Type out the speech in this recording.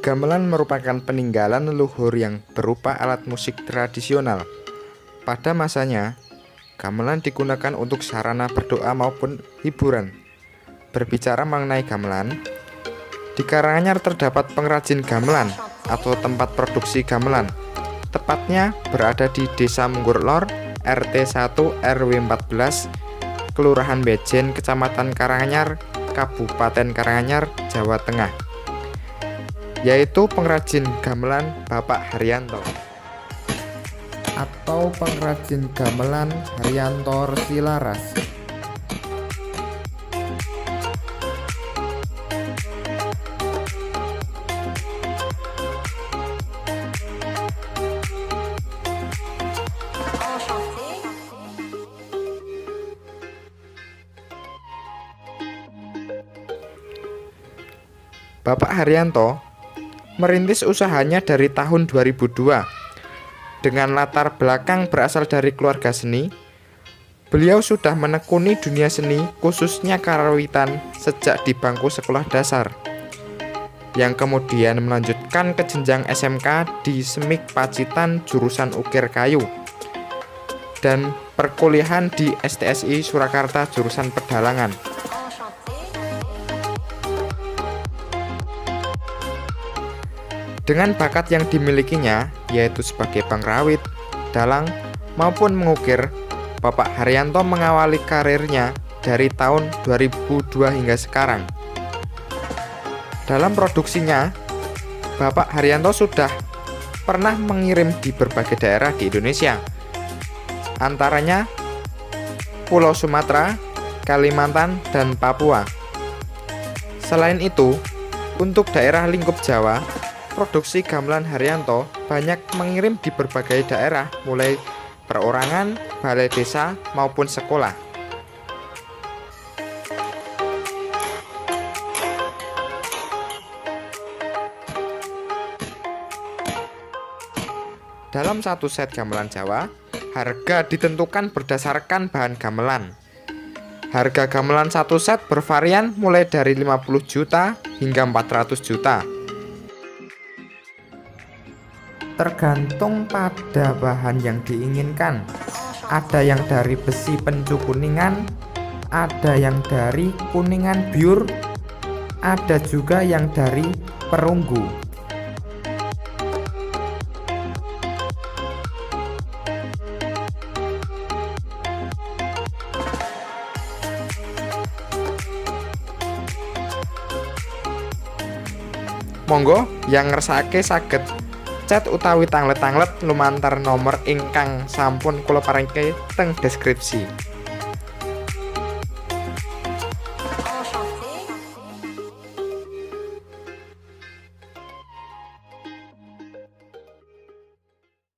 Gamelan merupakan peninggalan leluhur yang berupa alat musik tradisional. Pada masanya, gamelan digunakan untuk sarana berdoa maupun hiburan. Berbicara mengenai gamelan, di Karanganyar terdapat pengrajin gamelan atau tempat produksi gamelan. Tepatnya berada di Desa Munggur Lor, RT 1 RW 14, Kelurahan Bejen, Kecamatan Karanganyar, Kabupaten Karanganyar, Jawa Tengah, yaitu pengrajin gamelan Bapak Haryanto atau pengrajin gamelan Haryanto Resilaras. Bapak Haryanto merintis usahanya dari tahun 2002. Dengan latar belakang berasal dari keluarga seni, beliau sudah menekuni dunia seni khususnya karawitan sejak di bangku sekolah dasar, yang kemudian melanjutkan ke jenjang SMK di Semik Pacitan jurusan ukir kayu, dan perkuliahan di STSI Surakarta jurusan pedalangan. Dengan bakat yang dimilikinya, yaitu sebagai pengrawit, dalang, maupun mengukir, Bapak Haryanto mengawali karirnya dari tahun 2002 hingga sekarang. Dalam produksinya, Bapak Haryanto sudah pernah mengirim di berbagai daerah di Indonesia, antaranya Pulau Sumatera, Kalimantan, dan Papua. Selain itu, untuk daerah lingkup Jawa, produksi gamelan Haryanto banyak mengirim di berbagai daerah, mulai perorangan, balai desa, maupun sekolah. Dalam satu set gamelan Jawa, harga ditentukan berdasarkan bahan gamelan. Harga gamelan satu set bervarian mulai dari 50 juta hingga 400 juta. Tergantung pada bahan yang diinginkan. Ada yang dari besi pencu kuningan, ada yang dari kuningan biur, ada juga yang dari perunggu. Monggo yang ngersake saged chat utawi tanglet-tanglet lumantar nomor ingkang sampun kula paringke teng deskripsi.